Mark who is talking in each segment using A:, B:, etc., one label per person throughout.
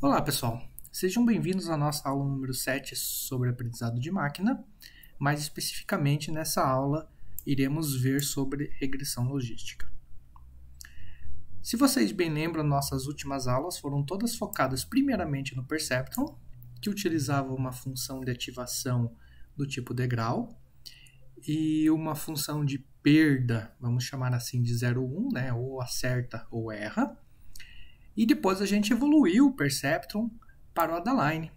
A: Olá, pessoal. Sejam bem-vindos à nossa aula número 7 sobre aprendizado de máquina. Mais especificamente, nessa aula, iremos ver sobre regressão logística. Se vocês bem lembram, nossas últimas aulas foram todas focadas primeiramente no Perceptron, que utilizava uma função de ativação do tipo degrau, e uma função de perda, vamos chamar assim de 0, 1, né? Ou acerta ou erra. E depois a gente evoluiu o Perceptron para o Adaline,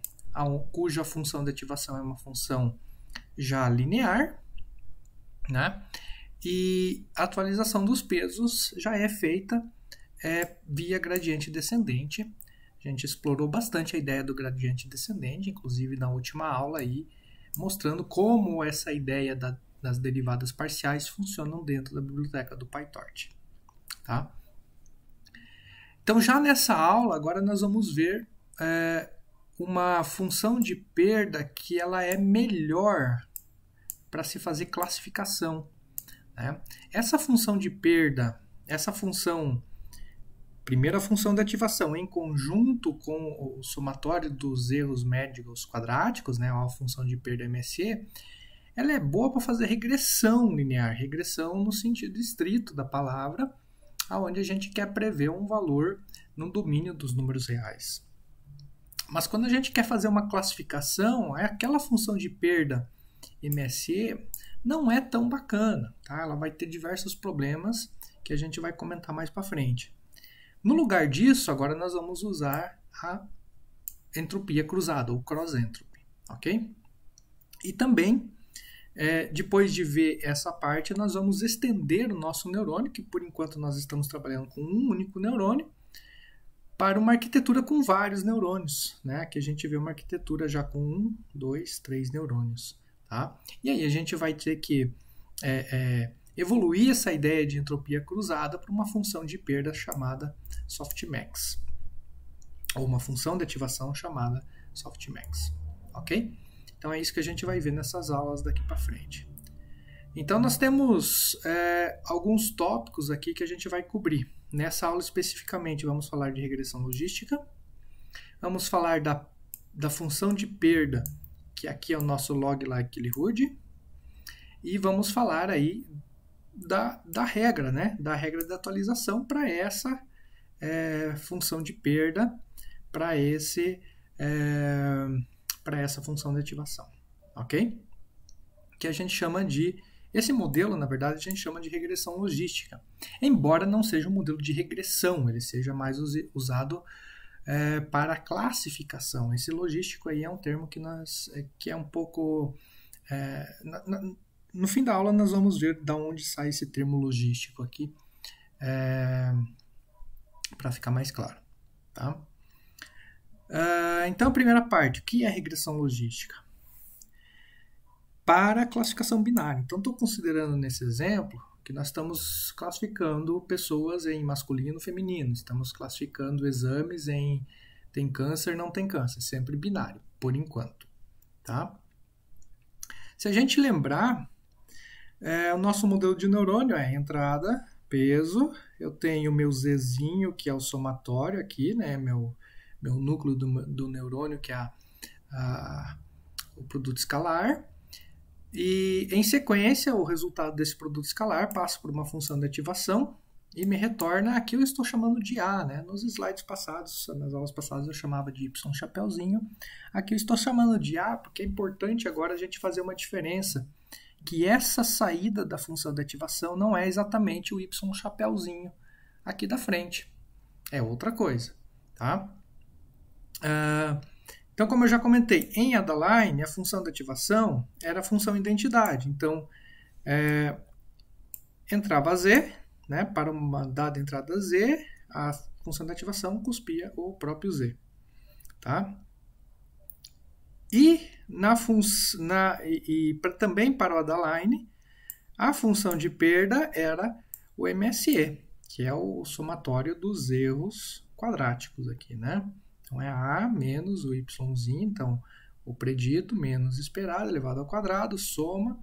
A: cuja função de ativação é uma função já linear, né? E a atualização dos pesos já é feita via gradiente descendente. A gente explorou bastante a ideia do gradiente descendente, inclusive na última aula aí, mostrando como essa ideia das derivadas parciais funcionam dentro da biblioteca do PyTorch. Tá? Então, já nessa aula, agora nós vamos ver uma função de perda que ela é melhor para se fazer classificação. Né? Essa função de perda, primeira função de ativação, em conjunto com o somatório dos erros médios quadráticos, né, a função de perda MSE, ela é boa para fazer regressão linear, regressão no sentido estrito da palavra, onde a gente quer prever um valor no domínio dos números reais. Mas quando a gente quer fazer uma classificação, aquela função de perda MSE não é tão bacana. Tá? Ela vai ter diversos problemas que a gente vai comentar mais para frente. No lugar disso, agora nós vamos usar a entropia cruzada, ou cross entropy. Okay? E também, depois de ver essa parte, nós vamos estender o nosso neurônio, que por enquanto nós estamos trabalhando com um único neurônio, para uma arquitetura com vários neurônios. Né? Aqui a gente vê uma arquitetura já com 1, 2, 3 neurônios. Tá? E aí a gente vai ter que evoluir essa ideia de entropia cruzada para uma função de perda chamada softmax, ou uma função de ativação chamada softmax. Ok? Então é isso que a gente vai ver nessas aulas daqui para frente. Então nós temos alguns tópicos aqui que a gente vai cobrir. Nessa aula especificamente vamos falar de regressão logística, vamos falar da função de perda, que aqui é o nosso log likelihood, e vamos falar aí da regra, né? Da regra de atualização para essa função de perda, para essa função de ativação, ok? Que a gente chama esse modelo, na verdade, a gente chama de regressão logística, embora não seja um modelo de regressão, ele seja mais usado para classificação. Esse logístico aí é um termo que é um pouco... no fim da aula nós vamos ver de onde sai esse termo logístico aqui, para ficar mais claro. Tá? Então, a primeira parte, o que é regressão logística? Para a classificação binária. Então, estou considerando nesse exemplo que nós estamos classificando pessoas em masculino e feminino, estamos classificando exames em tem câncer, não tem câncer, sempre binário, por enquanto. Tá? Se a gente lembrar, o nosso modelo de neurônio é entrada, peso, eu tenho meu Zzinho, que é o somatório aqui, né, meu núcleo do neurônio, que é o produto escalar. E, em sequência, o resultado desse produto escalar passa por uma função de ativação e me retorna aqui eu estou chamando de A. Né? Nos slides passados, nas aulas passadas, eu chamava de Y chapeuzinho. Aqui eu estou chamando de A porque é importante agora a gente fazer uma diferença, que essa saída da função de ativação não é exatamente o Y chapeuzinho aqui da frente. É outra coisa. Tá? Então, como eu já comentei, em Adaline, a função de ativação era a função identidade. Então, entrava Z, né, para uma dada entrada Z, a função de ativação cuspia o próprio Z. Tá? E, também para o Adaline, a função de perda era o MSE, que é o somatório dos erros quadráticos aqui, né? Então, é A menos o Yzinho, então o predito menos esperado elevado ao quadrado, soma,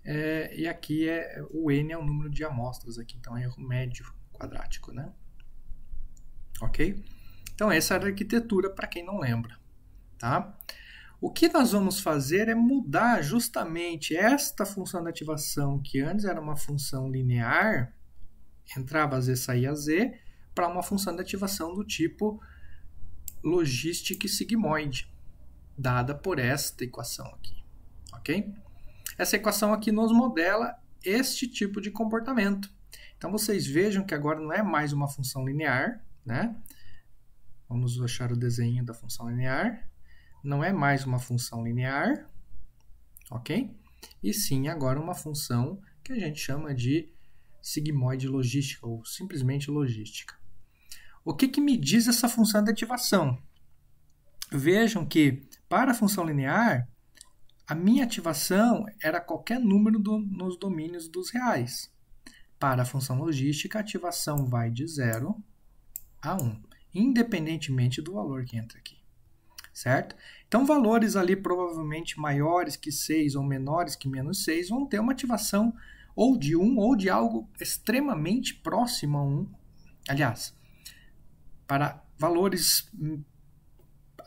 A: e aqui o N é o número de amostras aqui, então é erro médio quadrático, né? Ok? Então, essa era a arquitetura, para quem não lembra. Tá? O que nós vamos fazer é mudar justamente esta função de ativação, que antes era uma função linear, entrava Z, saía Z, para uma função de ativação do tipo logística sigmoide, dada por esta equação aqui. Ok? Essa equação aqui nos modela este tipo de comportamento. Então, vocês vejam que agora não é mais uma função linear, né? Vamos achar o desenho da função linear. Não é mais uma função linear, ok? E sim agora uma função que a gente chama de sigmoide logística, ou simplesmente logística. O que me diz essa função de ativação? Vejam que para a função linear, a minha ativação era qualquer número nos domínios dos reais. Para a função logística, a ativação vai de 0 a 1, independentemente do valor que entra aqui. Certo? Então, valores ali provavelmente maiores que 6 ou menores que menos 6 vão ter uma ativação ou de 1 ou de algo extremamente próximo a 1. Aliás, para valores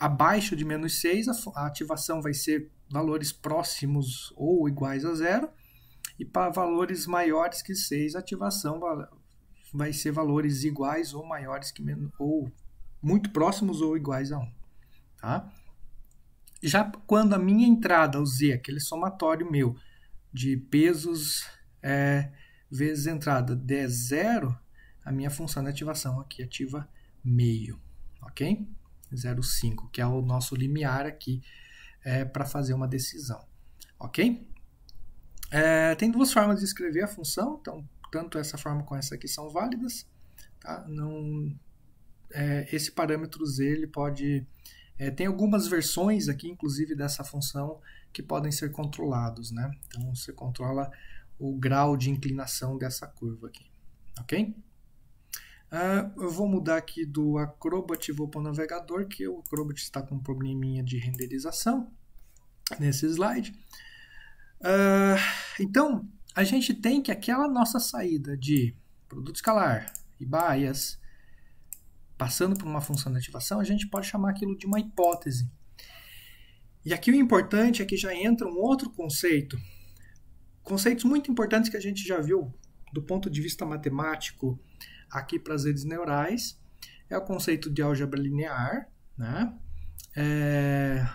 A: abaixo de menos 6, a ativação vai ser valores próximos ou iguais a 0. E para valores maiores que 6, a ativação vai ser valores iguais ou maiores que menos, ou muito próximos ou iguais a 1. Tá? Já quando a minha entrada, o Z, aquele somatório meu de pesos vezes entrada der 0, a minha função de ativação aqui ativa meio, ok? 0,5, que é o nosso limiar aqui para fazer uma decisão, ok? Tem duas formas de escrever a função, então tanto essa forma como essa aqui são válidas. Tá? Esse parâmetro Z ele pode... tem algumas versões aqui, inclusive, dessa função que podem ser controlados, né? Então, você controla o grau de inclinação dessa curva aqui, ok? Eu vou mudar aqui do Acrobat, vou para o navegador, que o Acrobat está com um probleminha de renderização nesse slide. Então, a gente tem que aquela nossa saída de produto escalar e bias, passando por uma função de ativação, a gente pode chamar aquilo de uma hipótese. E aqui o importante é que já entra um outro conceito. Conceitos muito importantes que a gente já viu do ponto de vista matemático aqui para as redes neurais. É o conceito de álgebra linear, né?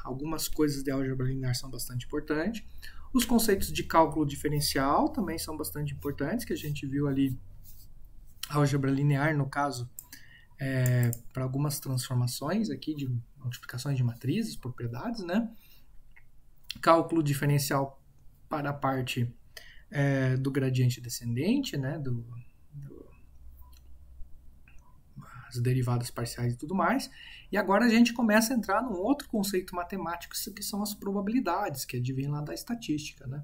A: Algumas coisas de álgebra linear são bastante importantes. Os conceitos de cálculo diferencial também são bastante importantes, que a gente viu ali álgebra linear, no caso, para algumas transformações aqui de multiplicações de matrizes, propriedades, né? Cálculo diferencial para a parte do gradiente descendente, né? As derivadas parciais e tudo mais. E agora a gente começa a entrar num outro conceito matemático, que são as probabilidades, que advém lá da estatística, né?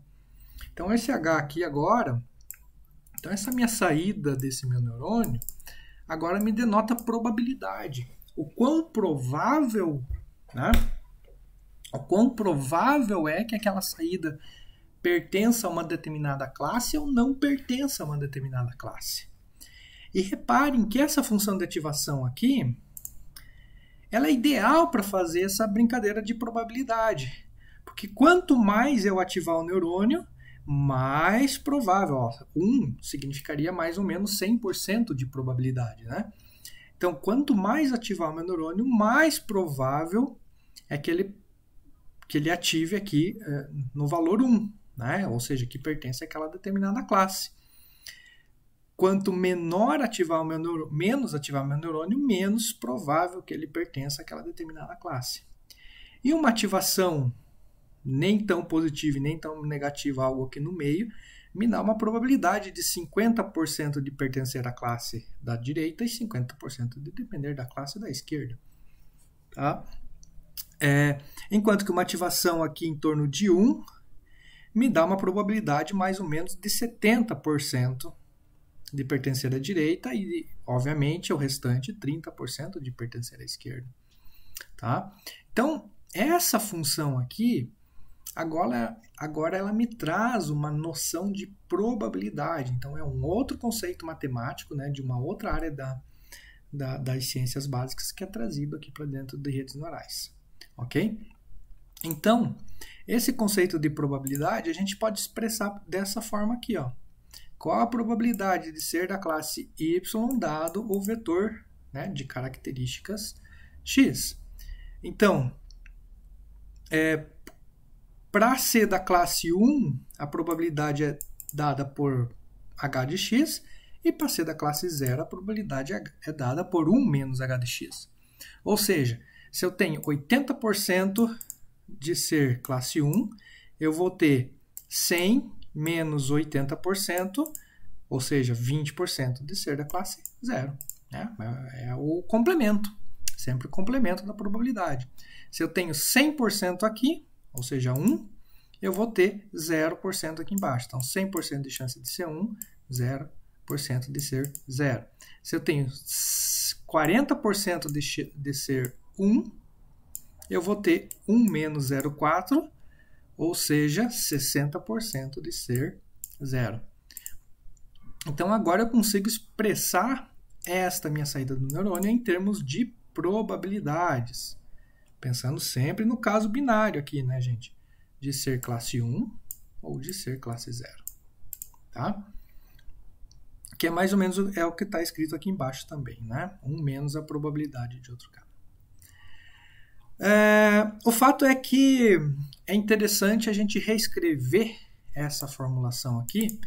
A: Então, esse H aqui agora, então essa minha saída desse meu neurônio, agora me denota probabilidade. O quão provável, né? O quão provável é que aquela saída pertença a uma determinada classe ou não pertença a uma determinada classe. E reparem que essa função de ativação aqui, ela é ideal para fazer essa brincadeira de probabilidade. Porque quanto mais eu ativar o neurônio, mais provável. 1 significaria mais ou menos 100% de probabilidade, né? Então, quanto mais ativar o meu neurônio, mais provável é que ele ative aqui no valor 1, né? Ou seja, que pertence àquela determinada classe. Quanto menor ativar o meu neurônio, menos ativar o meu neurônio, menos provável que ele pertença àquela determinada classe. E uma ativação nem tão positiva e nem tão negativa, algo aqui no meio, me dá uma probabilidade de 50% de pertencer à classe da direita e 50% de depender da classe da esquerda. Tá? Enquanto que uma ativação aqui em torno de 1 me dá uma probabilidade mais ou menos de 70% de pertencer à direita e, obviamente, o restante 30% de pertencer à esquerda. Tá? Então, essa função aqui, agora ela me traz uma noção de probabilidade. Então, é um outro conceito matemático, né, de uma outra área das ciências básicas que é trazido aqui para dentro de redes neurais. Ok? Então, esse conceito de probabilidade a gente pode expressar dessa forma aqui, ó. Qual a probabilidade de ser da classe y dado o vetor, né, de características x? Então, para ser da classe 1, a probabilidade é dada por h de x, e para ser da classe 0, a probabilidade é dada por 1 menos h de x. Ou seja, se eu tenho 80% de ser classe 1, eu vou ter 100 menos 80%, ou seja, 20% de ser da classe 0. Né? É o complemento, sempre o complemento da probabilidade. Se eu tenho 100% aqui, ou seja, 1, eu vou ter 0% aqui embaixo. Então, 100% de chance de ser 1, 0% de ser 0. Se eu tenho 40% de ser 1, eu vou ter 1 menos 0,4, ou seja, 60% de ser 0. Então, agora eu consigo expressar esta minha saída do neurônio em termos de probabilidades. Pensando sempre no caso binário aqui, né, gente? De ser classe 1 ou de ser classe 0. Tá? Que é mais ou menos o que está escrito aqui embaixo também, né? 1 menos a probabilidade de outro caso. O fato é que é interessante a gente reescrever essa formulação aqui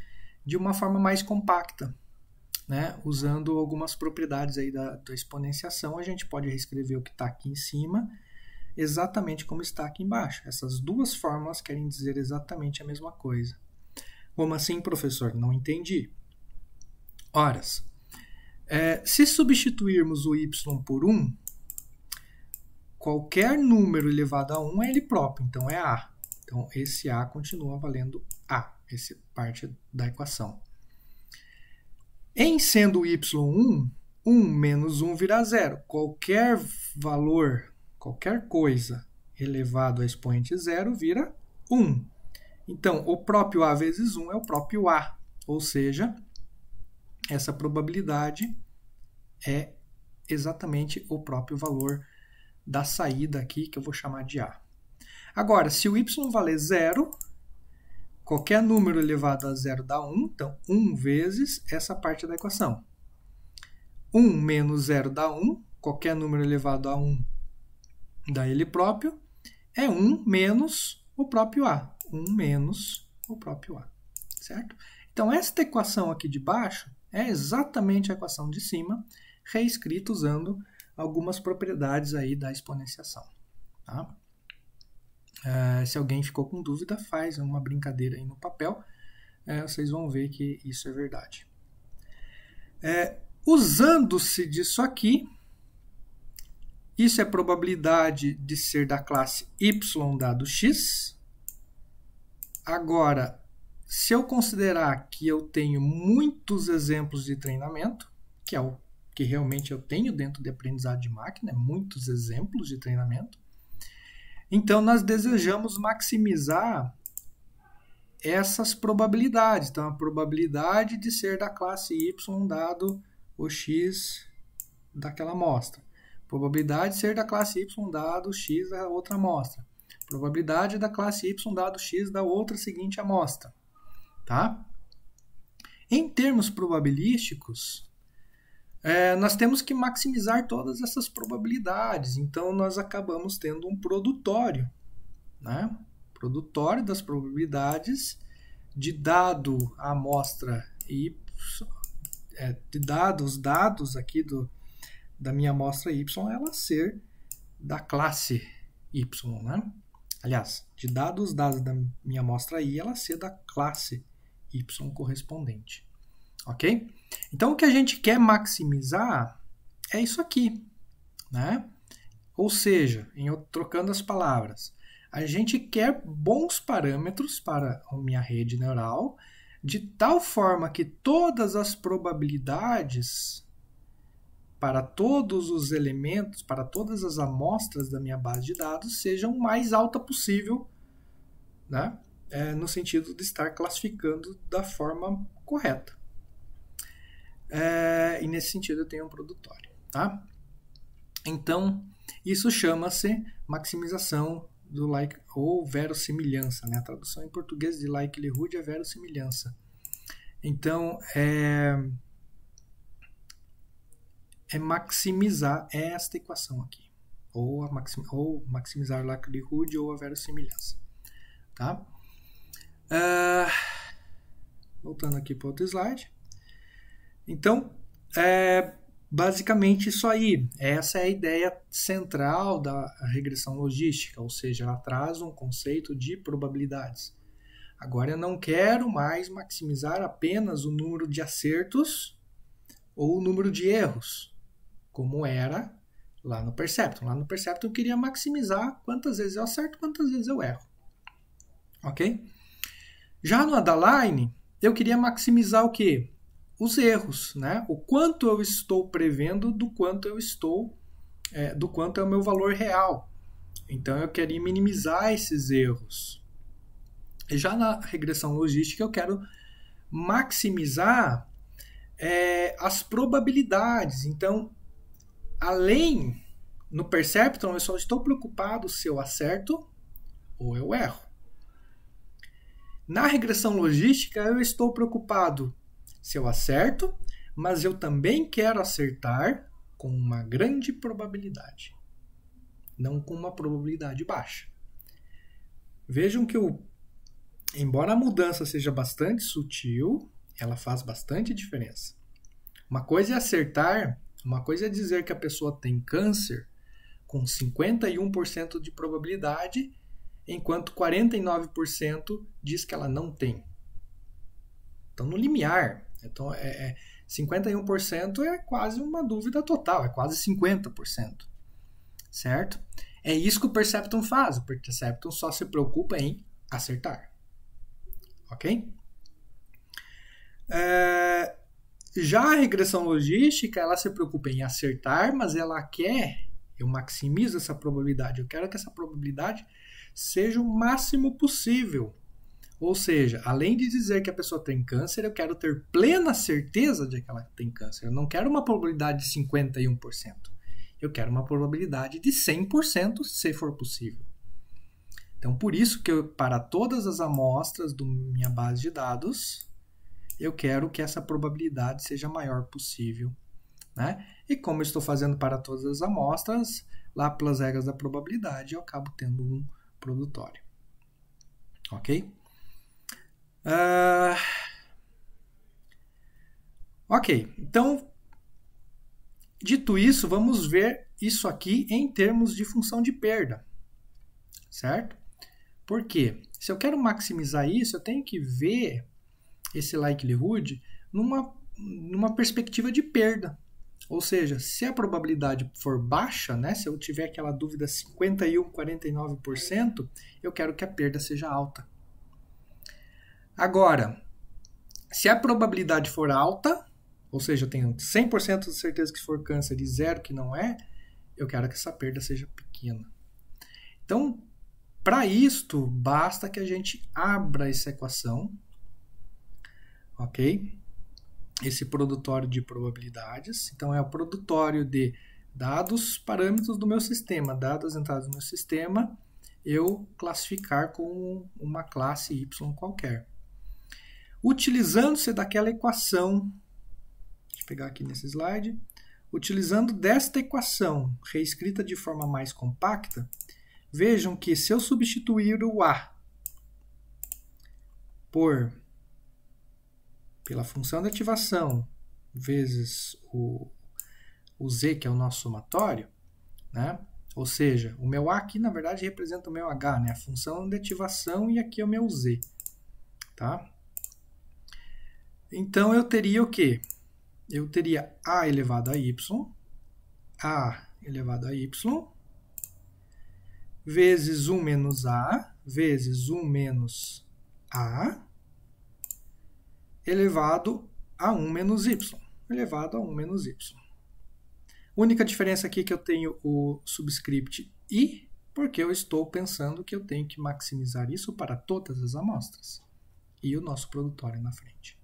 A: de uma forma mais compacta, né? Usando algumas propriedades aí da exponenciação, a gente pode reescrever o que está aqui em cima exatamente como está aqui embaixo. Essas duas fórmulas querem dizer exatamente a mesma coisa. Como assim, professor? Não entendi. Horas. Se substituirmos o y por 1, qualquer número elevado a 1 é ele próprio, então é A. Então, esse A continua valendo A, essa parte da equação. Em sendo y1, 1 menos 1 vira 0. Qualquer valor, qualquer coisa elevado a expoente 0 vira 1. Então, o próprio A vezes 1 é o próprio A, ou seja, essa probabilidade é exatamente o próprio valor da saída aqui, que eu vou chamar de A. Agora, se o y valer 0, qualquer número elevado a 0 dá 1, então 1 vezes essa parte da equação. 1 menos 0 dá 1, qualquer número elevado a 1 dá ele próprio, é 1 menos o próprio A. 1 menos o próprio A, certo? Então, esta equação aqui de baixo é exatamente a equação de cima, reescrita usando algumas propriedades aí da exponenciação. Tá? Se alguém ficou com dúvida, faz uma brincadeira aí no papel, vocês vão ver que isso é verdade. Usando-se disso aqui, isso é probabilidade de ser da classe y dado x. Agora, se eu considerar que eu tenho muitos exemplos de treinamento, que é o que realmente eu tenho dentro de aprendizado de máquina, muitos exemplos de treinamento, então nós desejamos maximizar essas probabilidades. Então, a probabilidade de ser da classe y dado o x daquela amostra. Probabilidade de ser da classe y dado x da outra amostra. Probabilidade da classe y dado x da outra seguinte amostra. Tá? Em termos probabilísticos, nós temos que maximizar todas essas probabilidades. Então, nós acabamos tendo um produtório, né? Produtório das probabilidades de dado a amostra y, os dados aqui da minha amostra y, ela ser da classe y, né? Aliás, de dados os dados da minha amostra i, ela ser da classe y correspondente. Ok? Então, o que a gente quer maximizar é isso aqui, né? Ou seja, trocando as palavras, a gente quer bons parâmetros para a minha rede neural, de tal forma que todas as probabilidades para todos os elementos, para todas as amostras da minha base de dados, sejam o mais alta possível, né? No sentido de estar classificando da forma correta. E nesse sentido eu tenho um produtório. tá? Então, isso chama-se maximização do like ou verossimilhança, né? A tradução em português de likelihood é verossimilhança. Então, é maximizar esta equação aqui, ou maximizar likelihood ou a verossimilhança, tá? Voltando aqui para outro slide. Então, basicamente isso aí. Essa é a ideia central da regressão logística, ou seja, ela traz um conceito de probabilidades. Agora, eu não quero mais maximizar apenas o número de acertos ou o número de erros, como era lá no Perceptron. Lá no Perceptron eu queria maximizar quantas vezes eu acerto, quantas vezes eu erro. Ok? Já no Adaline, eu queria maximizar o quê? Os erros, né? O quanto eu estou prevendo do quanto eu estou, do quanto é o meu valor real. Então eu queria minimizar esses erros. E já na regressão logística eu quero maximizar as probabilidades. Então, além no Perceptron, eu só estou preocupado se eu acerto ou eu erro. Na regressão logística, eu estou preocupado se eu acerto, mas eu também quero acertar com uma grande probabilidade, não com uma probabilidade baixa. Vejam que, embora a mudança seja bastante sutil, ela faz bastante diferença. Uma coisa é acertar, uma coisa é dizer que a pessoa tem câncer com 51% de probabilidade, enquanto 49% diz que ela não tem. Então, no limiar. Então, 51% é quase uma dúvida total, é quase 50%. Certo? É isso que o Perceptron faz. O Perceptron só se preocupa em acertar. Ok? Já a regressão logística, ela se preocupa em acertar, mas ela quer, eu maximizo essa probabilidade, eu quero que essa probabilidade seja o máximo possível. Ou seja, além de dizer que a pessoa tem câncer, eu quero ter plena certeza de que ela tem câncer. Eu não quero uma probabilidade de 51%. Eu quero uma probabilidade de 100%, se for possível. Então, por isso que para todas as amostras da minha base de dados, eu quero que essa probabilidade seja a maior possível. Né? E como eu estou fazendo para todas as amostras, lá pelas regras da probabilidade, eu acabo tendo um produtório. Ok? Ok, então, dito isso, vamos ver isso aqui em termos de função de perda, certo? Por quê? Se eu quero maximizar isso, eu tenho que ver esse likelihood numa perspectiva de perda. Ou seja, se a probabilidade for baixa, né, se eu tiver aquela dúvida 51%, 49%, eu quero que a perda seja alta. Agora, se a probabilidade for alta, ou seja, eu tenho 100% de certeza que for câncer e 0% que não é, eu quero que essa perda seja pequena. Então, para isto, basta que a gente abra essa equação, ok? Esse produtório de probabilidades. Então, é o produtório de dados parâmetros do meu sistema, dadas as entradas do meu sistema, eu classificar com uma classe y qualquer. Utilizando-se daquela equação, deixa eu pegar aqui nesse slide, utilizando desta equação reescrita de forma mais compacta, vejam que se eu substituir o A pela função de ativação vezes o Z, que é o nosso somatório, né? Ou seja, o meu A aqui, na verdade, representa o meu H, né? A função de ativação, e aqui é o meu Z. Tá? Então, eu teria o quê? Eu teria A elevado a Y, vezes 1 menos A, vezes 1 menos A, elevado a 1 menos Y, elevado a 1 menos Y. Única diferença aqui que eu tenho o subscript I, porque eu estou pensando que eu tenho que maximizar isso para todas as amostras. E o nosso produtório na frente.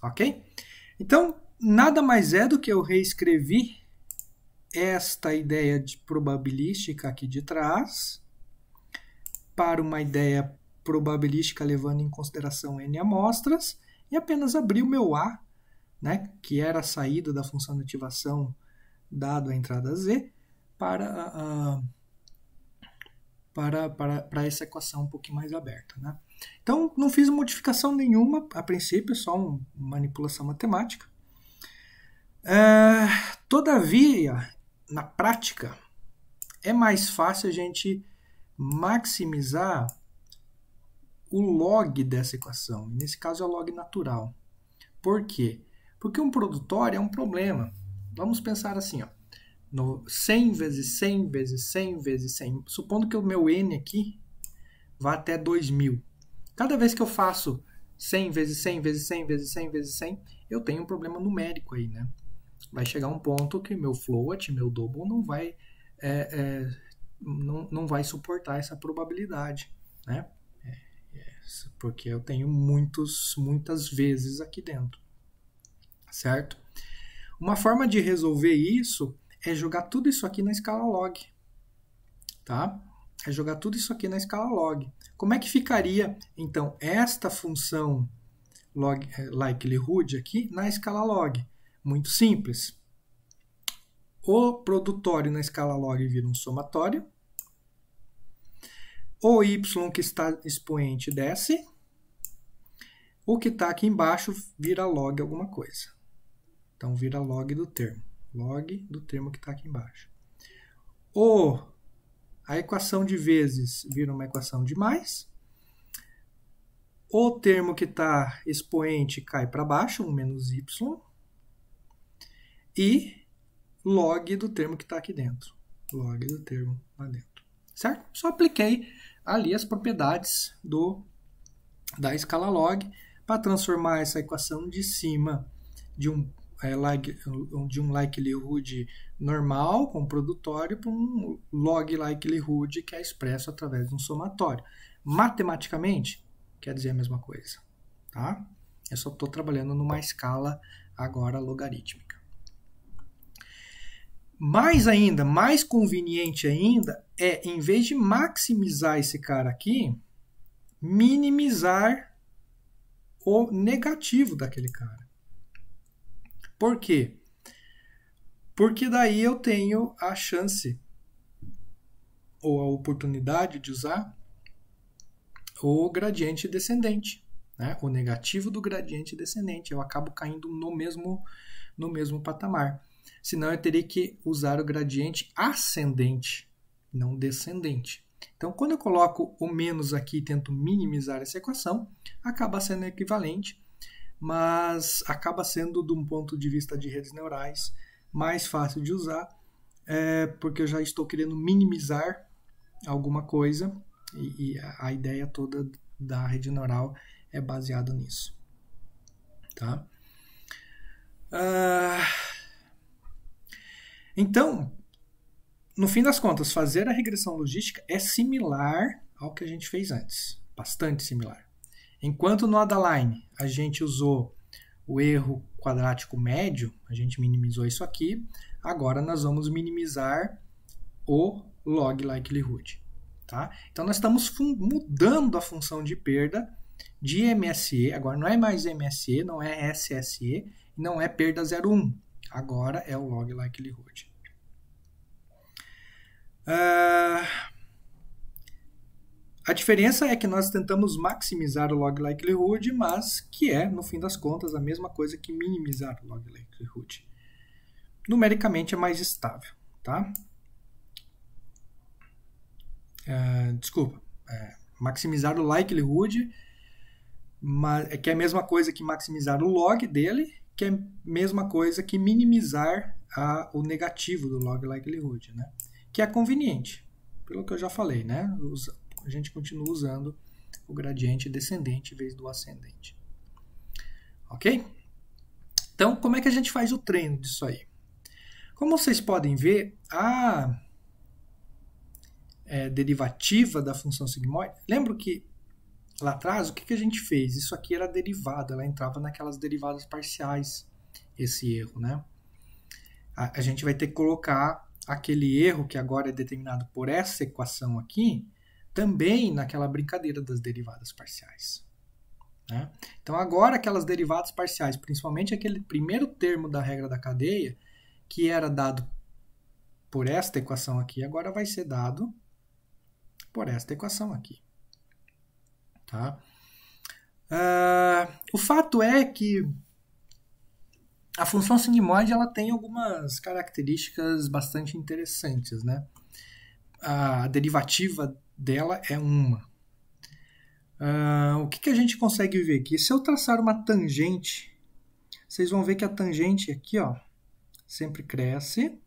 A: Ok? Então, nada mais é do que eu reescrevi esta ideia de probabilística aqui de trás para uma ideia probabilística levando em consideração n amostras e apenas abrir o meu A, né, que era a saída da função de ativação dado a entrada Z, para essa equação um pouquinho mais aberta. Né? Então, não fiz modificação nenhuma, a princípio, só uma manipulação matemática. Todavia, na prática, é mais fácil a gente maximizar o log dessa equação. Nesse caso, é o log natural. Por quê? Porque um produtório é um problema. Vamos pensar assim, ó, no 100 vezes 100 vezes 100 vezes 100. Supondo que o meu n aqui vá até 2000. Cada vez que eu faço 100 vezes 100 vezes 100 vezes 100 vezes 100, eu tenho um problema numérico aí, né? Vai chegar um ponto que meu float, meu double, não vai suportar essa probabilidade, né? Porque eu tenho muitas vezes aqui dentro, certo? Uma forma de resolver isso é jogar tudo isso aqui na escala log, tá? É jogar tudo isso aqui na escala log. Como é que ficaria, então, esta função log likelihood aqui na escala log? Muito simples. O produtório na escala log vira um somatório. O y que está expoente desce. O que está aqui embaixo vira log alguma coisa. Então, vira log do termo. Log do termo que está aqui embaixo. A equação de vezes vira uma equação de mais. O termo que está expoente cai para baixo, um menos y. E log do termo que está aqui dentro. Log do termo lá dentro. Certo? Só apliquei ali as propriedades da escala log para transformar essa equação de cima de um likelihood normal, com produtório, para um log likelihood que é expresso através de um somatório. Matematicamente, quer dizer a mesma coisa. Tá? Eu só estou trabalhando numa escala agora logarítmica. Mais ainda, mais conveniente ainda, é, em vez de maximizar esse cara aqui, minimizar o negativo daquele cara. Por quê? Porque daí eu tenho a chance ou a oportunidade de usar o gradiente descendente, né? O negativo do gradiente descendente. Eu acabo caindo no mesmo patamar. Senão eu teria que usar o gradiente ascendente, não descendente. Então, quando eu coloco o menos aqui e tento minimizar essa equação, acaba sendo equivalente, mas acaba sendo, de um ponto de vista de redes neurais, mais fácil de usar, porque eu já estou querendo minimizar alguma coisa e a ideia toda da rede neural é baseada nisso. Tá? Então, no fim das contas, fazer a regressão logística é similar ao que a gente fez antes, bastante similar. Enquanto no Adaline a gente usou o erro quadrático médio, a gente minimizou isso aqui, agora nós vamos minimizar o log likelihood. Tá? Então nós estamos mudando a função de perda de MSE, agora não é mais MSE, não é SSE, não é perda 0,1, agora é o log likelihood. A diferença é que nós tentamos maximizar o log likelihood, mas que é, no fim das contas, a mesma coisa que minimizar o log likelihood. Numericamente é mais estável. Tá? Maximizar o likelihood, que é a mesma coisa que maximizar o log dele, que é a mesma coisa que minimizar o negativo do log likelihood, né? Que é conveniente, pelo que eu já falei, né? A gente continua usando o gradiente descendente em vez do ascendente. Ok? Então, como é que a gente faz o treino disso aí? Como vocês podem ver, a derivativa da função sigmoide, lembro que lá atrás, o que a gente fez? Isso aqui era derivada, ela entrava naquelas derivadas parciais, esse erro, né? a gente vai ter que colocar aquele erro que agora é determinado por essa equação aqui, também naquela brincadeira das derivadas parciais. Né? Então agora aquelas derivadas parciais, principalmente aquele primeiro termo da regra da cadeia, que era dado por esta equação aqui, agora vai ser dado por esta equação aqui. Tá? O fato é que a função sigmoide ela tem algumas características bastante interessantes. Né? A derivativa dela é uma. O que a gente consegue ver aqui? Se eu traçar uma tangente, vocês vão ver que a tangente aqui ó, sempre cresce,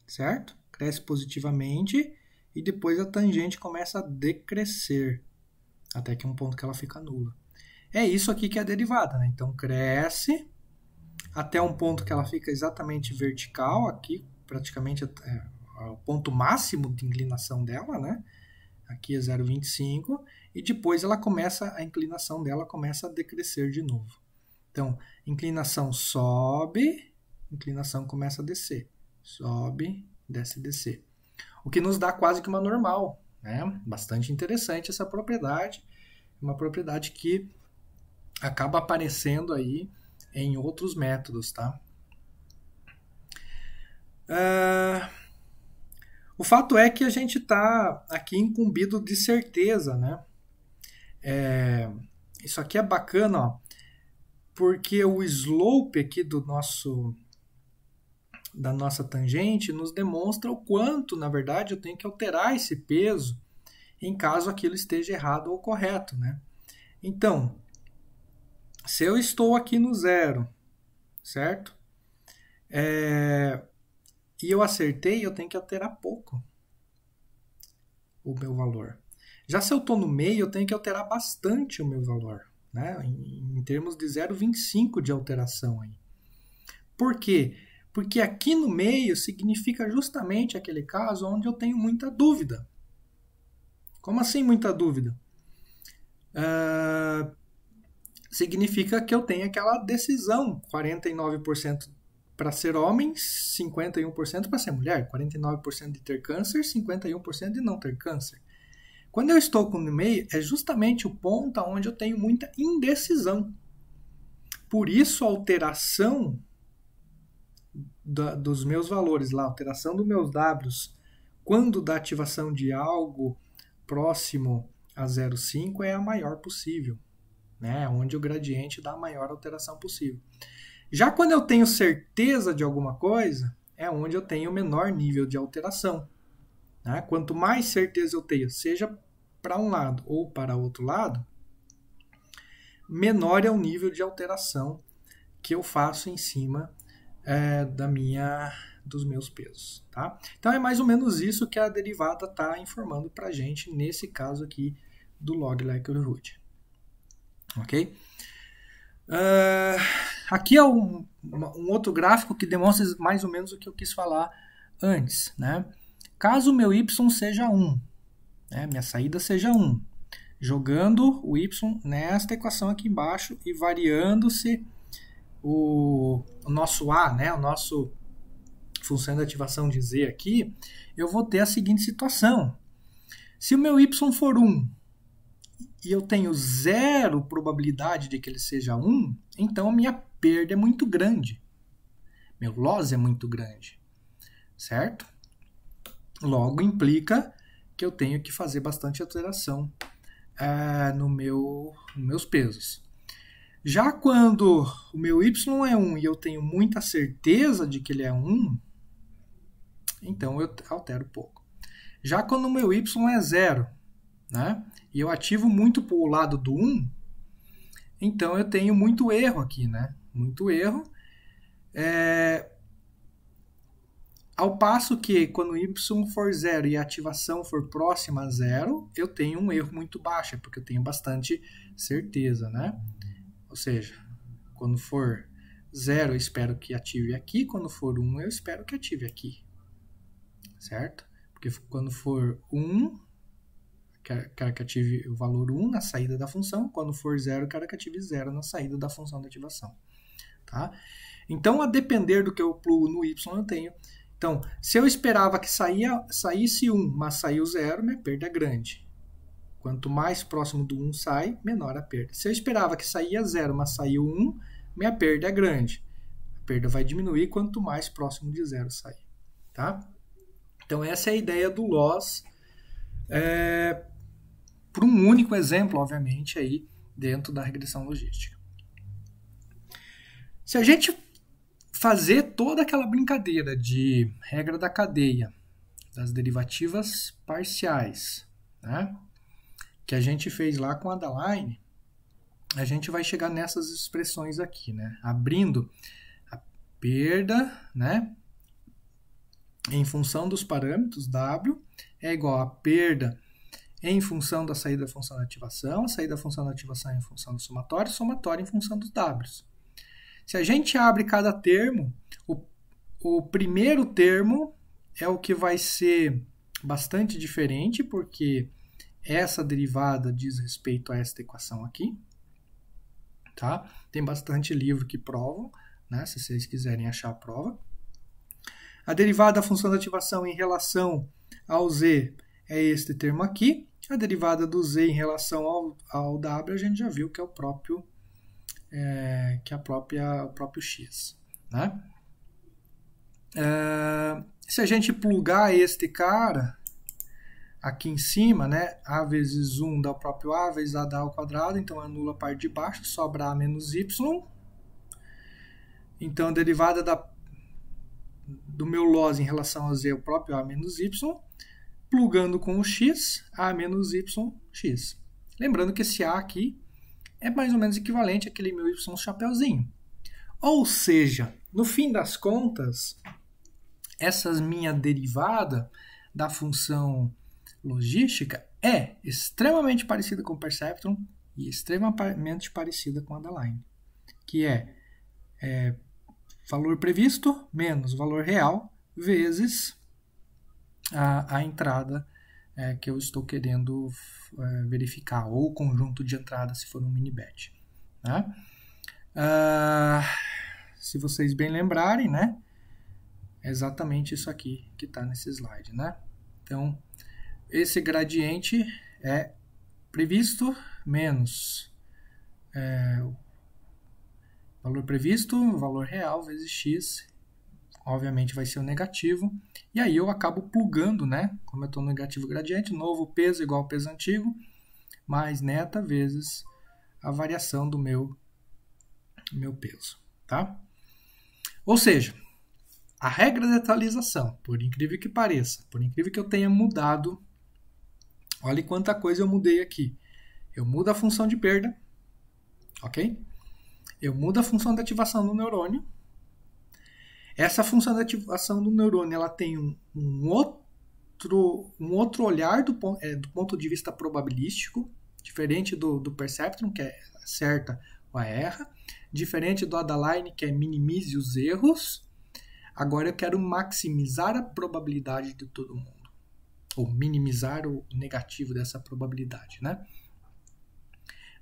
A: certo? Cresce positivamente e depois a tangente começa a decrescer até que um ponto que ela fica nula. É isso aqui que é a derivada, né? Então cresce até um ponto que ela fica exatamente vertical, aqui praticamente é o ponto máximo de inclinação dela, né? Aqui é 0,25 e depois a inclinação dela começa a decrescer de novo. Então, inclinação sobe, inclinação começa a descer. Sobe, desce, descer. O que nos dá quase que uma normal. Né? Bastante interessante essa propriedade. Uma propriedade que acaba aparecendo aí em outros métodos. Tá? O fato é que a gente está aqui incumbido de certeza. Né? Isso aqui é bacana, ó, porque o slope aqui da nossa tangente nos demonstra o quanto, na verdade, eu tenho que alterar esse peso em caso aquilo esteja errado ou correto. Né? Então, se eu estou aqui no zero, certo? E eu acertei, eu tenho que alterar pouco o meu valor. Já se eu estou no meio, eu tenho que alterar bastante o meu valor, né? Em termos de 0,25 de alteração. Aí. Por quê? Porque aqui no meio significa justamente aquele caso onde eu tenho muita dúvida. Como assim muita dúvida? Significa que eu tenho aquela decisão, 49% para ser homem, 51% para ser mulher, 49% de ter câncer, 51% de não ter câncer. Quando eu estou no meio, é justamente o ponto onde eu tenho muita indecisão. Por isso, a alteração dos meus valores lá, a alteração dos meus Ws, quando da ativação de algo próximo a 0,5 é a maior possível, né? Onde o gradiente dá a maior alteração possível. Já quando eu tenho certeza de alguma coisa, é onde eu tenho o menor nível de alteração. Né? Quanto mais certeza eu tenho, seja para um lado ou para outro lado, menor é o nível de alteração que eu faço em cima dos meus pesos. Tá? Então é mais ou menos isso que a derivada está informando para a gente nesse caso aqui do log likelihood. Ok? Aqui é um outro gráfico que demonstra mais ou menos o que eu quis falar antes. Né? Caso o meu y seja 1, né? Minha saída seja 1, jogando o y nesta equação aqui embaixo e variando-se o nosso a, né? O nosso função de ativação de z aqui, eu vou ter a seguinte situação. Se o meu y for 1, e eu tenho 0 probabilidade de que ele seja 1, então a minha perda é muito grande. Meu loss é muito grande. Certo? Logo, implica que eu tenho que fazer bastante alteração nos meus pesos. Já quando o meu y é 1 e eu tenho muita certeza de que ele é 1, então eu altero pouco. Já quando o meu y é 0, né? E eu ativo muito para o lado do 1, então eu tenho muito erro aqui, né? Muito erro. Ao passo que quando y for 0 e a ativação for próxima a 0, eu tenho um erro muito baixo, porque eu tenho bastante certeza, né? Ou seja, quando for 0 eu espero que ative aqui, quando for 1 eu espero que ative aqui. Certo? Porque quando for 1, quero que ative o valor 1 na saída da função. Quando for 0, quero que ative 0 na saída da função de ativação. Tá? Então, a depender do que eu plugo no y, eu tenho. Então, se eu esperava que saísse 1, mas saiu 0, minha perda é grande. Quanto mais próximo do 1 sai, menor a perda. Se eu esperava que saía 0, mas saiu 1, minha perda é grande. A perda vai diminuir quanto mais próximo de 0 sair. Tá? Então, essa é a ideia do loss, por um único exemplo, obviamente, aí dentro da regressão logística. Se a gente fazer toda aquela brincadeira de regra da cadeia, das derivativas parciais, né, que a gente fez lá com a Adaline, a gente vai chegar nessas expressões aqui, né, abrindo a perda, né, em função dos parâmetros W é igual a perda em função da saída da função da ativação, a saída da função da ativação em função do somatório, somatório em função dos Ws. Se a gente abre cada termo, o primeiro termo é o que vai ser bastante diferente, porque essa derivada diz respeito a esta equação aqui. Tá? Tem bastante livro que provam, né, se vocês quiserem achar a prova. A derivada da função da ativação em relação ao z é este termo aqui. A derivada do z em relação ao w a gente já viu que é o próprio o próprio x. Né? Se a gente plugar este cara aqui em cima, né, a vezes 1 dá o próprio a vezes a dá ao quadrado, então anula a parte de baixo, sobra a menos y. Então a derivada do meu loss em relação a z é o próprio a menos y, plugando com o x, a menos y, x. Lembrando que esse a aqui é mais ou menos equivalente àquele meu y chapeuzinho. Ou seja, no fim das contas, essa minha derivada da função logística é extremamente parecida com o Perceptron e extremamente parecida com a Adaline, que é valor previsto menos valor real vezes a entrada que eu estou querendo verificar, ou o conjunto de entradas se for um mini-batch. Né? Se vocês bem lembrarem, né, é exatamente isso aqui que está nesse slide. Né? Então, esse gradiente é previsto menos valor previsto, valor real vezes x, obviamente vai ser o negativo, e aí eu acabo plugando, né? Como eu estou no negativo gradiente, novo peso igual ao peso antigo, mais neta vezes a variação do meu peso. Tá? Ou seja, a regra de atualização, por incrível que pareça, por incrível que eu tenha mudado, olha quanta coisa eu mudei aqui. Eu mudo a função de perda, ok? Eu mudo a função de ativação do neurônio. Essa função de ativação do neurônio ela tem um outro olhar do ponto de vista probabilístico, diferente do Perceptron, que é acerta ou erra, diferente do Adaline, que é minimize os erros. Agora eu quero maximizar a probabilidade de todo mundo, ou minimizar o negativo dessa probabilidade, né?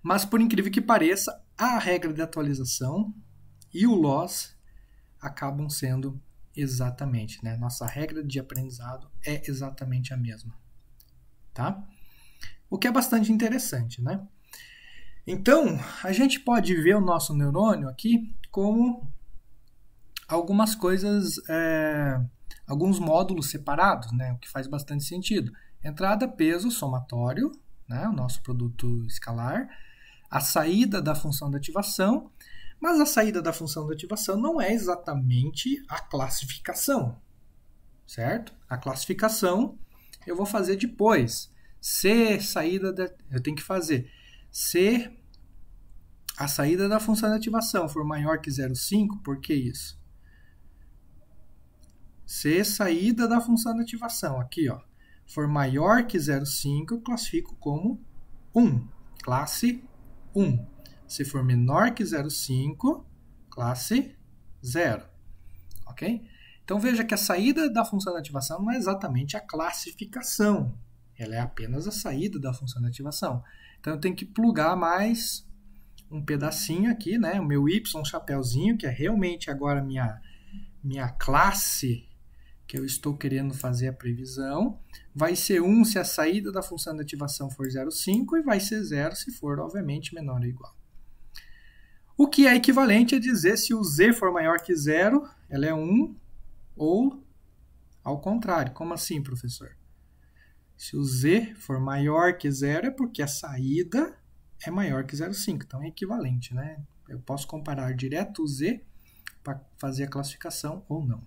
A: Mas, por incrível que pareça, a regra de atualização e o loss acabam sendo exatamente, né? Nossa regra de aprendizado é exatamente a mesma, tá? O que é bastante interessante, né? Então, a gente pode ver o nosso neurônio aqui como algumas coisas, alguns módulos separados, né? O que faz bastante sentido. Entrada, peso, somatório, né? O nosso produto escalar, a saída da função de ativação, mas a saída da função de ativação não é exatamente a classificação, certo? A classificação eu vou fazer depois. Eu tenho que fazer. Se a saída da função de ativação for maior que 0,5, por que isso? Se saída da função de ativação, aqui, ó, for maior que 0,5, eu classifico como 1, classe 1. Se for menor que 0,5, classe 0. Ok? Então veja que a saída da função de ativação não é exatamente a classificação. Ela é apenas a saída da função de ativação. Então eu tenho que plugar mais um pedacinho aqui, né? O meu Y chapeuzinho, que é realmente agora minha classe que eu estou querendo fazer a previsão. Vai ser 1 se a saída da função de ativação for 0,5 e vai ser 0 se for, obviamente, menor ou igual. O que é equivalente a dizer se o Z for maior que 0, ela é 1 ou ao contrário. Como assim, professor? Se o Z for maior que 0 é porque a saída é maior que 0,5. Então é equivalente, né? Eu posso comparar direto o Z para fazer a classificação ou não.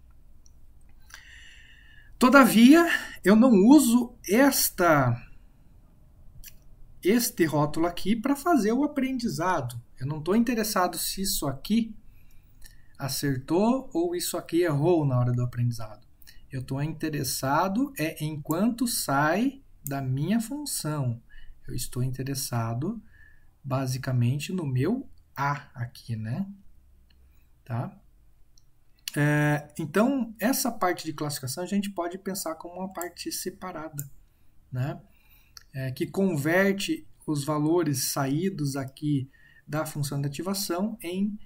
A: Todavia, eu não uso este rótulo aqui para fazer o aprendizado. Eu não estou interessado se isso aqui acertou ou isso aqui errou na hora do aprendizado. Eu estou interessado em quanto sai da minha função. Eu estou interessado basicamente no meu A aqui, né? Tá? Então, essa parte de classificação a gente pode pensar como uma parte separada, né? Que converte os valores saídos aqui da função de ativação em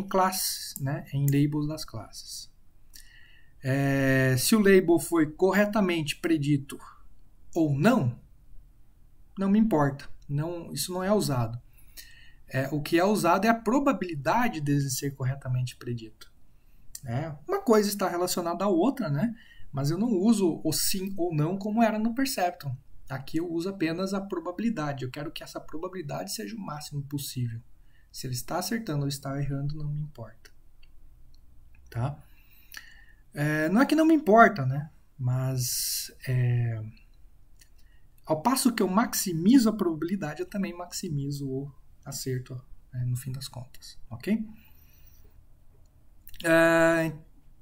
A: classes, né? Em labels das classes. Se o label foi corretamente predito ou não me importa. Isso não é usado. O que é usado é a probabilidade dele ser corretamente predito. Uma coisa está relacionada à outra, né? Mas eu não uso o sim ou não como era no Perceptron. Aqui eu uso apenas a probabilidade. Eu quero que essa probabilidade seja o máximo possível. Se ele está acertando ou está errando, não me importa. Tá? Não é que não me importa, né? Mas ao passo que eu maximizo a probabilidade, eu também maximizo o acerto, no fim das contas. Ok?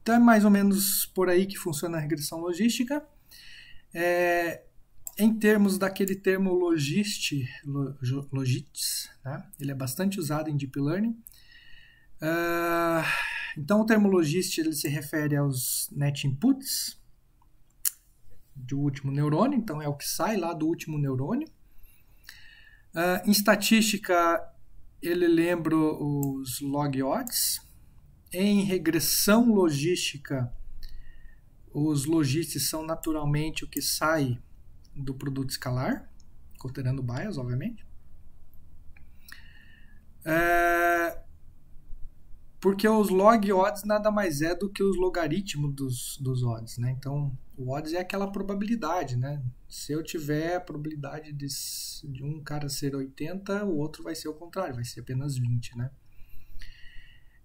A: Então é mais ou menos por aí que funciona a regressão logística. Em termos daquele termo logits, né? Ele é bastante usado em Deep Learning. Então o termo logist ele se refere aos net inputs do último neurônio, então é o que sai lá do último neurônio. Em estatística ele lembra os log odds. Em regressão logística, os logistas são naturalmente o que sai do produto escalar, considerando bias, obviamente. Porque os log odds nada mais é do que os logaritmos dos odds, né? Então, o odds é aquela probabilidade, né? Se eu tiver a probabilidade de um cara ser 80, o outro vai ser o contrário, vai ser apenas 20, né?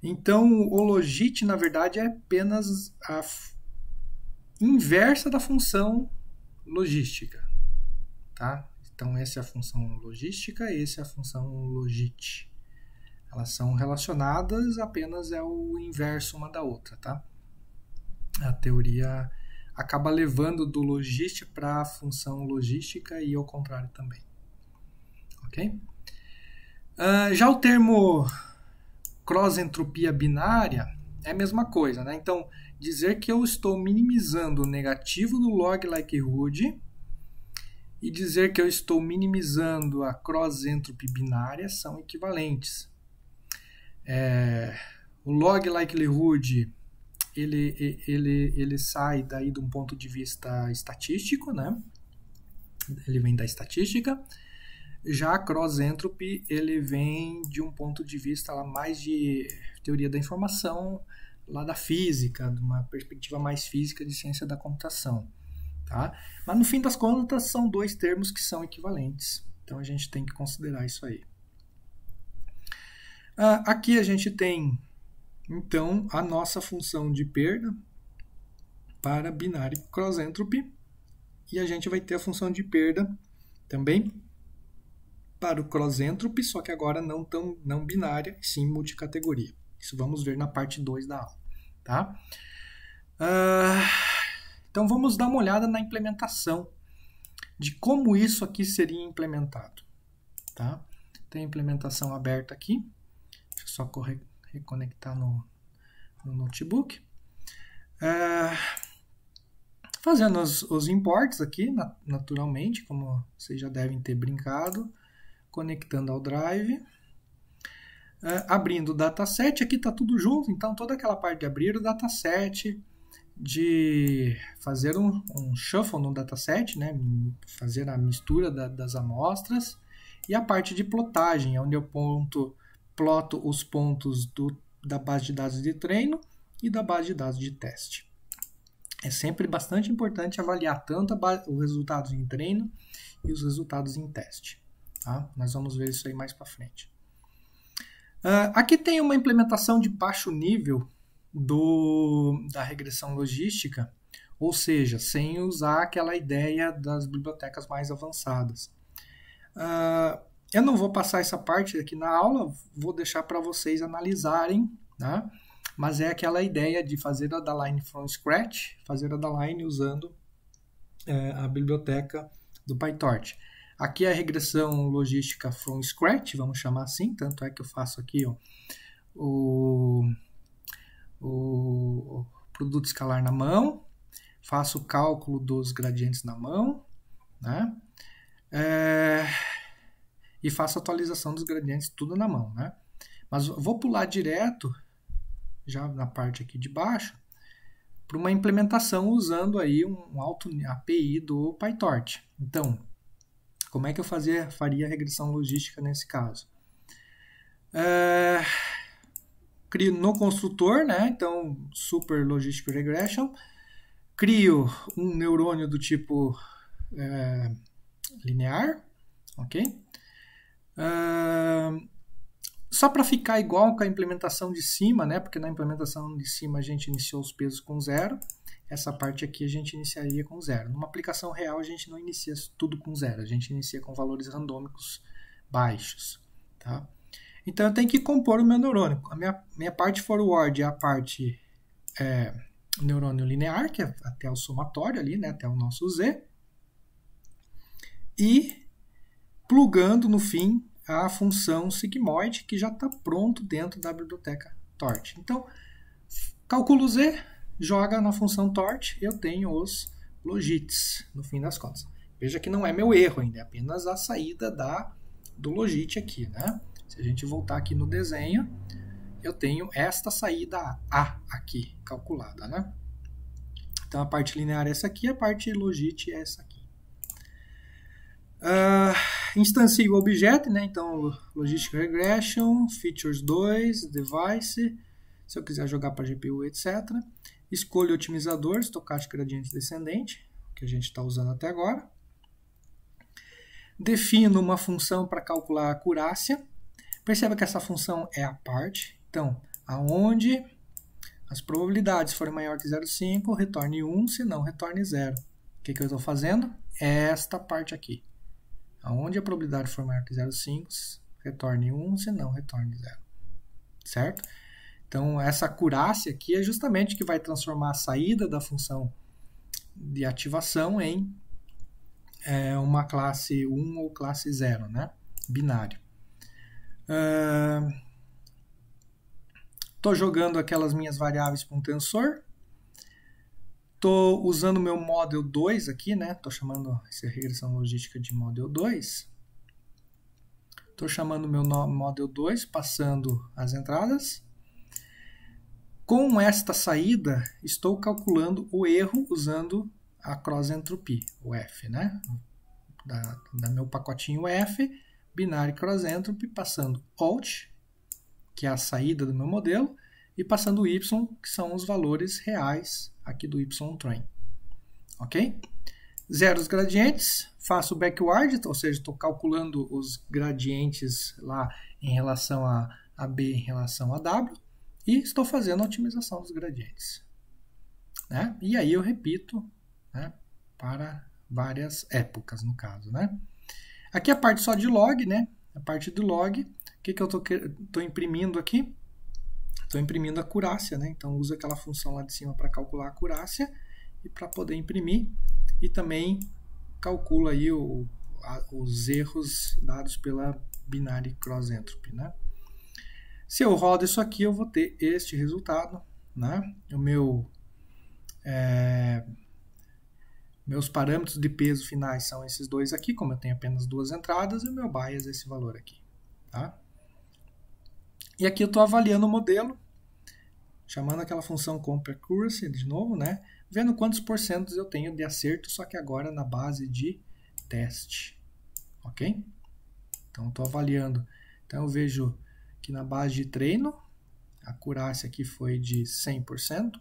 A: Então, o logit, na verdade, é apenas a inversa da função logística. Tá? Então, essa é a função logística, essa é a função logit. Elas são relacionadas, apenas é o inverso uma da outra. Tá? A teoria acaba levando do logist para a função logística e ao contrário também. Ok? Já o termo cross-entropia binária é a mesma coisa, né? Então, dizer que eu estou minimizando o negativo do log likelihood e dizer que eu estou minimizando a cross-entropy binária são equivalentes. O log likelihood ele sai daí de um ponto de vista estatístico, né? Ele vem da estatística. Já a cross-entropy ele vem de um ponto de vista lá mais de teoria da informação, lá da física, de uma perspectiva mais física de ciência da computação. Tá? Mas no fim das contas são dois termos que são equivalentes. Então a gente tem que considerar isso aí. Aqui a gente tem então a nossa função de perda para binário cross-entropy e a gente vai ter a função de perda também para o cross-entropy, só que agora não binária, sim multicategoria. Isso vamos ver na parte 2 da aula. Tá? Então vamos dar uma olhada na implementação de como isso aqui seria implementado. Tá? Tem a implementação aberta aqui. Deixa eu só reconectar no notebook. Fazendo os imports aqui, naturalmente, como vocês já devem ter brincado. Conectando ao drive. abrindo o dataset, aqui está tudo junto, então toda aquela parte de abrir o dataset, de fazer um shuffle no dataset, né, fazer a mistura das amostras, e a parte de plotagem, onde eu ploto os pontos da base de dados de treino e da base de dados de teste. É sempre bastante importante avaliar tanto os resultados em treino e os resultados em teste. Tá? Nós vamos ver isso aí mais para frente. Aqui tem uma implementação de baixo nível da regressão logística, ou seja, sem usar aquela ideia das bibliotecas mais avançadas. Eu não vou passar essa parte aqui na aula, vou deixar para vocês analisarem, tá? Mas é aquela ideia de fazer a da-line from scratch, fazer a da-line usando a biblioteca do PyTorch. Aqui é a regressão logística from scratch, vamos chamar assim, tanto é que eu faço aqui ó, o produto escalar na mão, faço o cálculo dos gradientes na mão, né? E faço a atualização dos gradientes tudo na mão, né? Mas vou pular direto, já na parte aqui de baixo, para uma implementação usando aí um alto API do PyTorch. Então, como é que eu faria a regressão logística nesse caso? Crio no construtor, né? Então, Super Logistic Regression. Crio um neurônio do tipo linear, ok? Só para ficar igual com a implementação de cima, né? Porque na implementação de cima a gente iniciou os pesos com 0. Essa parte aqui a gente iniciaria com 0. Numa aplicação real a gente não inicia tudo com 0. A gente inicia com valores randômicos baixos. Tá? Então eu tenho que compor o meu neurônio. A minha parte forward é a parte neurônio linear, que é até o somatório ali, né? Até o nosso Z. E plugando no fim a função sigmoid, que já está pronto dentro da biblioteca Torch. Então, calculo Z, joga na função Torch, eu tenho os logits, no fim das contas. Veja que não é meu erro ainda, é apenas a saída do logit aqui, né? Se a gente voltar aqui no desenho, eu tenho esta saída A aqui, calculada, né? Então, a parte linear é essa aqui, a parte logit é essa aqui. Instancio o objeto, né? Então, Logistic Regression, Features 2, Device, se eu quiser jogar para GPU, etc. Escolho o otimizador, estocástico gradiente descendente, que a gente está usando até agora. Defino uma função para calcular a acurácia. Perceba que essa função é a parte. Então, aonde as probabilidades forem maior que 0,5, retorne 1, se não, retorne 0. O que eu estou fazendo? Esta parte aqui. Aonde a probabilidade for maior que 0,5, retorne 1, se não, retorne 0. Certo? Então, essa acurácia aqui é justamente que vai transformar a saída da função de ativação em uma classe 1 ou classe 0, né? Binário. Estou jogando aquelas minhas variáveis para um tensor. Estou usando o meu Model 2 aqui, né? Estou chamando essa regressão logística de Model 2. Estou chamando o meu Model 2, passando as entradas. Com esta saída, estou calculando o erro usando a cross entropy, o F, né? Da meu pacotinho F, binário cross entropy, passando Alt, que é a saída do meu modelo, e passando o Y, que são os valores reais aqui do Y-train. Ok? Zero os gradientes, faço backward, ou seja, estou calculando os gradientes lá em relação a B em relação a W, e estou fazendo a otimização dos gradientes. Né? E aí eu repito, né, para várias épocas, no caso. Né? Aqui a parte só de log, né? A parte do log, o que eu estou imprimindo aqui? Estou imprimindo a acurácia, né? Então uso aquela função lá de cima para calcular a acurácia e para poder imprimir. E também calculo aí os erros dados pela binary cross entropy, né? Se eu rodo isso aqui, eu vou ter este resultado, né? Meus parâmetros de peso finais são esses dois aqui, como eu tenho apenas duas entradas, e o meu bias é esse valor aqui, tá? E aqui eu estou avaliando o modelo, chamando aquela função CompAccuracy de novo, né? Vendo quantos porcentos eu tenho de acerto, só que agora na base de teste. Ok? Então, estou avaliando. Então, eu vejo que na base de treino, a acurácia aqui foi de 100%,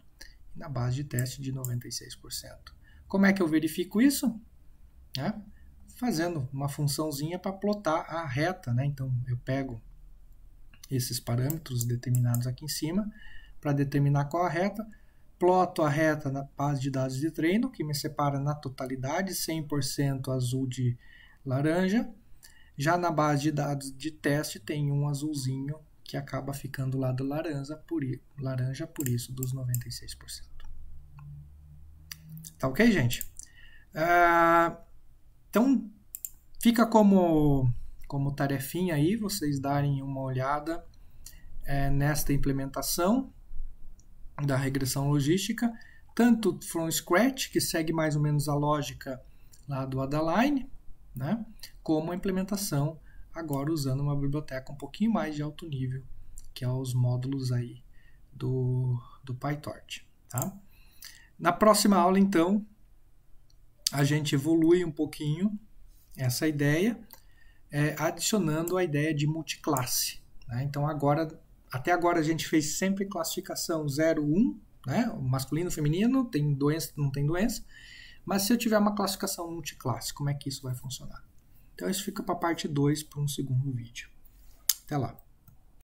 A: e na base de teste de 96%. Como é que eu verifico isso? Fazendo uma funçãozinha para plotar a reta, né? Então, eu pego esses parâmetros determinados aqui em cima para determinar qual a reta, ploto a reta na base de dados de treino, que me separa na totalidade 100% azul de laranja. Já na base de dados de teste tem um azulzinho que acaba ficando lá do laranja, por isso dos 96%. Tá ok, gente? Então, fica como tarefinha aí, vocês darem uma olhada nesta implementação da regressão logística, tanto from scratch, que segue mais ou menos a lógica lá do Adaline, né, como a implementação agora usando uma biblioteca um pouquinho mais de alto nível, que é os módulos aí do PyTorch. Tá? Na próxima aula, então, a gente evolui um pouquinho essa ideia, adicionando a ideia de multiclasse. Né? Então, até agora a gente fez sempre classificação 0, 1, né? O masculino, feminino, tem doença, não tem doença. Mas se eu tiver uma classificação multiclasse, como é que isso vai funcionar? Então, isso fica para a parte 2, para um segundo vídeo. Até lá.